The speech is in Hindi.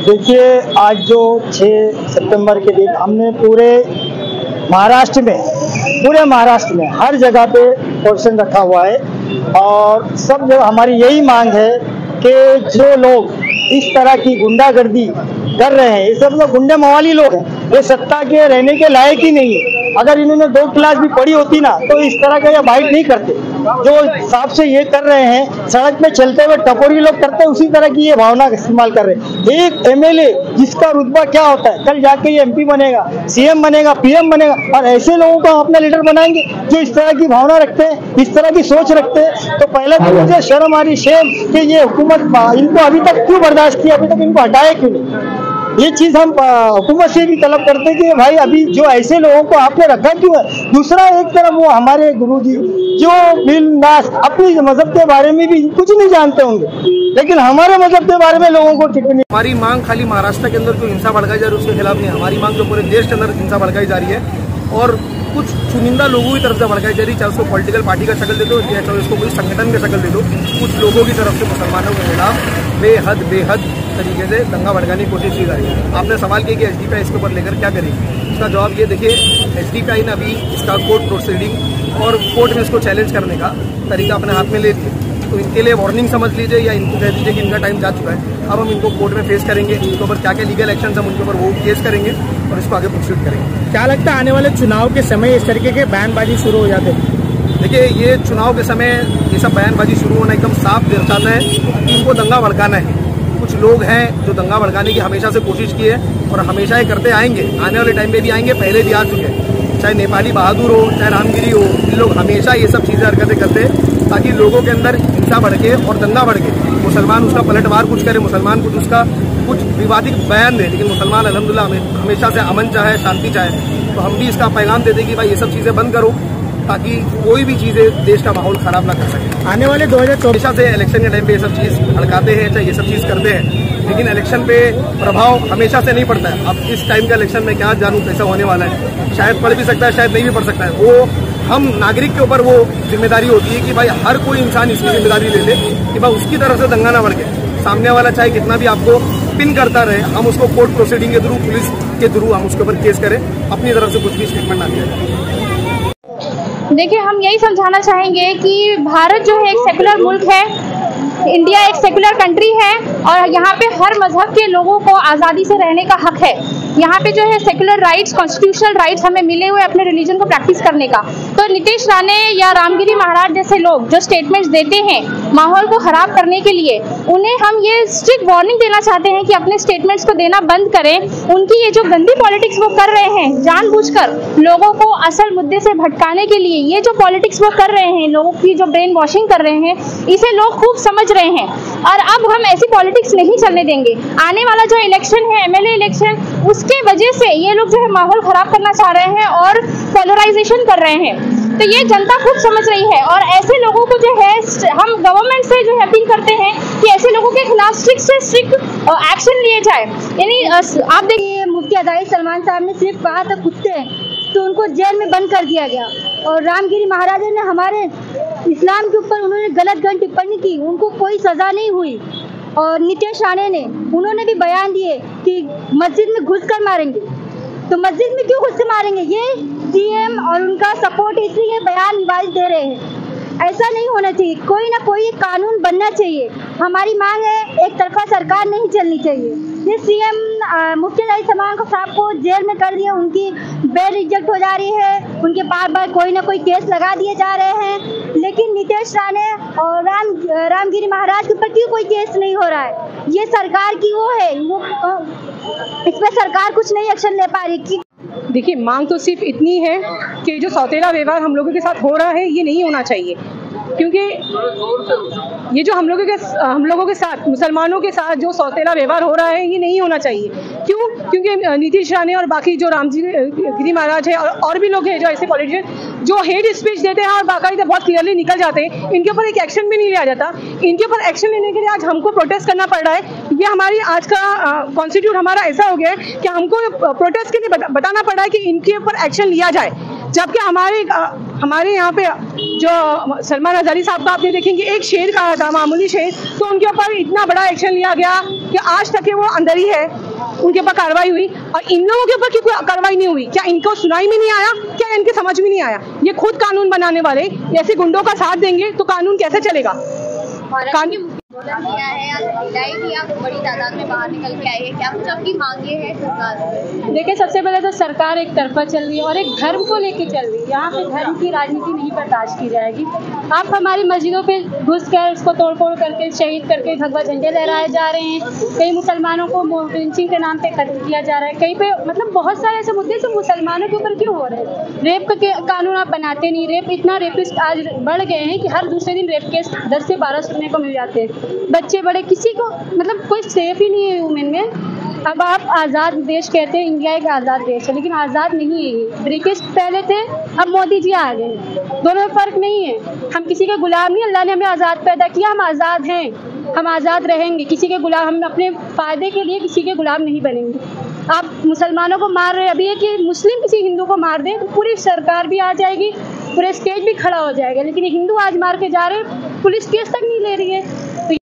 देखिए, आज जो 6 सितंबर के दिन हमने पूरे महाराष्ट्र में हर जगह पे पोर्शन रखा हुआ है और सब जगह हमारी यही मांग है कि जो लोग इस तरह की गुंडागर्दी कर रहे हैं, ये सब लोग गुंडे मवाली लोग हैं, ये सत्ता के रहने के लायक ही नहीं है। अगर इन्होंने 2 क्लास भी पढ़ी होती ना तो इस तरह का ये बाइट नहीं करते। जो हिसाब से ये कर रहे हैं, सड़क पे चलते हुए टपोरी लोग करते हैं, उसी तरह की ये भावना इस्तेमाल कर रहे हैं। एक एमएलए जिसका रुतबा क्या होता है, कल जाके ये एमपी बनेगा, सीएम बनेगा, पीएम बनेगा, और ऐसे लोगों को अपना लीडर बनाएंगे जो इस तरह की भावना रखते हैं, इस तरह की सोच रखते हैं। तो पहले तो मुझे शर्म आ रही, शेम कि ये हुकूमत इनको अभी तक क्यों बर्दाश्त किया, अभी तक इनको हटाया क्यों नहीं। ये चीज हम हुकूमत से भी तलब करते हैं कि भाई अभी जो ऐसे लोगों को आपने रखा क्यों है। दूसरा, एक तरफ वो हमारे गुरुजी जो बिंदास अपनी मजहब के बारे में भी कुछ नहीं जानते होंगे, लेकिन हमारे मजहब के बारे में लोगों को टिप्पणी। हमारी मांग खाली महाराष्ट्र के अंदर जो हिंसा भड़काई जा रही है उसके खिलाफ नहीं, हमारी मांग जो पूरे देश के अंदर हिंसा भड़काई जा रही है और कुछ चुनिंदा लोगों की तरफ से भड़काई जा रही है, चाहे उसको पॉलिटिकल पार्टी का शक्ल दे दो या चाहे उसको कोई संगठन का शक्ल दे दो, कुछ लोगों की तरफ से मुसलमानों के खिलाफ बेहद तरीके से दंगा भड़काने की कोशिश की जा रही है। आपने सवाल किया कि एसडीपीआई इसके ऊपर लेकर क्या करेगी, इसका जवाब ये देखिए, एसडीपीआई ने अभी इसका कोर्ट प्रोसीडिंग और कोर्ट में इसको चैलेंज करने का तरीका अपने हाथ में ले लिया। तो इनके लिए वार्निंग समझ लीजिए या इनको कह दीजिए कि इनका टाइम जा चुका है। अब हम इनको कोर्ट में फेस करेंगे, इनके ऊपर क्या क्या लीगल एक्शन हम उनके ऊपर वो केस करेंगे और इसको आगे प्रोसीड करेंगे। क्या लगता है आने वाले चुनाव के समय इस तरीके के बयानबाजी शुरू हो जाते हैं? देखिए, ये चुनाव के समय ये सब बयानबाजी शुरू होना एकदम साफ दर्शाता है कि इनको दंगा भड़काना है। कुछ लोग हैं जो दंगा भड़काने की हमेशा से कोशिश की है और हमेशा ये करते आएंगे, आने वाले टाइम में भी आएंगे, पहले भी आ चुके हैं। चाहे नेपाली बहादुर हो, चाहे रामगिरी हो, इन लोग हमेशा ये सब चीजें हरकतें करते हैं ताकि लोगों के अंदर हिंसा भड़के और दंगा भड़के। मुसलमान उसका पलटवार कुछ करे, मुसलमान कुछ विवादित बयान दे, लेकिन मुसलमान अल्हम्दुलिल्लाह हमेशा से अमन चाहे, शांति चाहे। तो हम भी इसका पैगाम देते कि भाई ये सब चीजें बंद करो ताकि कोई भी चीजें देश का माहौल खराब ना कर सके। आने वाले 2024 से इलेक्शन के टाइम पे ये सब चीज भड़काते हैं, चाहे ये सब चीज करते हैं, लेकिन इलेक्शन पे प्रभाव हमेशा से नहीं पड़ता है। अब इस टाइम का इलेक्शन में क्या जानूं कैसा होने वाला है, शायद पड़ भी सकता है, शायद नहीं भी पड़ सकता है। वो हम नागरिक के ऊपर वो जिम्मेदारी होती है कि भाई हर कोई इंसान इसकी जिम्मेदारी ले ले कि भाई उसकी तरफ से दंगा ना भड़के। सामने वाला चाहे कितना भी आपको पिन करता रहे, हम उसको कोर्ट प्रोसीडिंग के थ्रू, पुलिस के थ्रू हम उसके ऊपर केस करें, अपनी तरफ से कुछ भी स्टेटमेंट ना दिया जाए। देखिए, हम यही समझाना चाहेंगे कि भारत जो है एक सेकुलर मुल्क है, इंडिया एक सेकुलर कंट्री है और यहाँ पे हर मजहब के लोगों को आज़ादी से रहने का हक है। यहाँ पे जो है सेकुलर राइट्स, कॉन्स्टिट्यूशनल राइट्स हमें मिले हुए अपने रिलीजन को प्रैक्टिस करने का। तो नीतीश राणे या रामगिरी महाराज जैसे लोग जो स्टेटमेंट्स देते हैं माहौल को खराब करने के लिए, उन्हें हम ये स्ट्रिक्ट वार्निंग देना चाहते हैं कि अपने स्टेटमेंट्स को देना बंद करें। उनकी ये जो गंदी पॉलिटिक्स वो कर रहे हैं, जानबूझकर लोगों को असल मुद्दे से भटकाने के लिए ये जो पॉलिटिक्स वो कर रहे हैं, लोगों की जो ब्रेन वॉशिंग कर रहे हैं, इसे लोग खूब समझ रहे हैं और अब हम ऐसी पॉलिटिक्स नहीं चलने देंगे। आने वाला जो इलेक्शन है, एमएलए इलेक्शन, उसके वजह से ये लोग जो है माहौल खराब करना चाह रहे हैं और पोलराइजेशन कर रहे हैं। तो ये जनता खूब समझ रही है और ऐसे लोगों को जो है हम गवर्नमेंट से जो है अपील करते हैं कि ऐसे लोगों के खिलाफ स्ट्रिक्ट से स्ट्रिक्ट एक्शन लिए जाए। यानी आप देखिए, मुफ्ती अदाई सलमान साहब ने सिर्फ कहा था कुत्ते हैं तो उनको जेल में बंद कर दिया गया, और रामगिरी महाराज ने हमारे इस्लाम के ऊपर उन्होंने गलत टिप्पणी की, उनको कोई सजा नहीं हुई। और नीतीश राणे ने उन्होंने भी बयान दिए कि मस्जिद में घुसकर मारेंगे, तो मस्जिद में क्यों घुस के मारेंगे? ये सीएम और उनका सपोर्ट इसलिए बयान दे रहे हैं। ऐसा नहीं होना चाहिए, कोई ना कोई कानून बनना चाहिए। हमारी मांग है, एक तरफा सरकार नहीं चलनी चाहिए। ये सीएम मुफ्ती अदाई सलमान साहब को जेल में कर दिया, उनकी बेल रिजेक्ट हो जा रही है, उनके बार कोई ना कोई केस लगा दिए जा रहे हैं, लेकिन नीतीश राणे और रामगिरी महाराज के ऊपर क्यों कोई केस नहीं हो रहा है? ये सरकार की वो है, वो इस पर सरकार कुछ नहीं एक्शन ले पा रही। देखिए, मांग तो सिर्फ इतनी है कि जो सौतेला व्यवहार हम लोगों के साथ हो रहा है ये नहीं होना चाहिए, क्योंकि ये जो हम लोगों के साथ, मुसलमानों के साथ जो सौतेला व्यवहार हो रहा है ये नहीं होना चाहिए। क्यों? क्योंकि नीतीश राणे और बाकी जो रामगिरी महाराज है और भी लोग हैं जो ऐसे पॉलिटिशियन जो हेट स्पीच देते हैं और बाकायदा बहुत क्लियरली निकल जाते हैं, इनके ऊपर एक एक्शन भी नहीं लिया जाता। इनके ऊपर एक्शन लेने के लिए आज हमको प्रोटेस्ट करना पड़ रहा है। ये हमारी आज का कॉन्स्टिट्यूट हमारा ऐसा हो गया है कि हमको प्रोटेस्ट के लिए बताना पड़ रहा है कि इनके ऊपर एक्शन लिया जाए। जबकि हमारे यहाँ पे जो सलमान अज़हरी साहब का आपने देखेंगे एक शेर कहा था, मामूली शेर, तो उनके ऊपर इतना बड़ा एक्शन लिया गया कि आज तक वो अंदर ही है, उनके ऊपर कार्रवाई हुई। और इन लोगों के ऊपर क्यों कोई कार्रवाई नहीं हुई? क्या इनको सुनाई में नहीं आया? क्या इनके समझ में नहीं आया? ये खुद कानून बनाने वाले ऐसे गुंडों का साथ देंगे तो कानून कैसे चलेगा? किया है, आज महिलाएं भी आप बड़ी तादाद में बाहर निकल के आई है, क्या कुछ आपकी मांगे हैं सरकार से? देखिए, सबसे पहले तो सरकार एक तरफा चल रही है और एक धर्म को लेके चल रही है। यहाँ पे धर्म की राजनीति नहीं बर्दाश्त की जाएगी। आप हमारी मस्जिदों पे घुस कर उसको तोड़ फोड़ करके शहीद करके भगवा झंडे लहराए जा रहे हैं। कई मुसलमानों को लिंचिंग के नाम पे कत्ल किया जा रहा है। कहीं पे मतलब बहुत सारे ऐसे मुद्दे जो मुसलमानों के ऊपर क्यों हो रहे हैं? रेप का कानून आप बनाते नहीं। रेप इतना रेपिस्ट आज बढ़ गए हैं कि हर दूसरे दिन रेप केस 10 से 12 सुनने को मिल जाते हैं। बच्चे बड़े किसी को मतलब कोई सेफ ही नहीं है वुमेन में। अब आप आज़ाद देश कहते हैं, इंडिया एक आज़ाद देश है, लेकिन आज़ाद नहीं है ये। ब्रिटिश पहले थे, अब मोदी जी आ गए। दोनों में फ़र्क नहीं है। हम किसी के गुलाम नहीं, अल्लाह ने हमें आज़ाद पैदा किया, हम आज़ाद हैं, हम आज़ाद रहेंगे। किसी के गुलाम, हम अपने फ़ायदे के लिए किसी के गुलाम नहीं बनेंगे। आप मुसलमानों को मार रहे हैं, अभी है कि मुस्लिम किसी हिंदू को मार दे तो पूरी सरकार भी आ जाएगी, पूरे स्टेट भी खड़ा हो जाएगा, लेकिन हिंदू आज मार के जा रहे हैं, पुलिस केस तक नहीं ले रही है।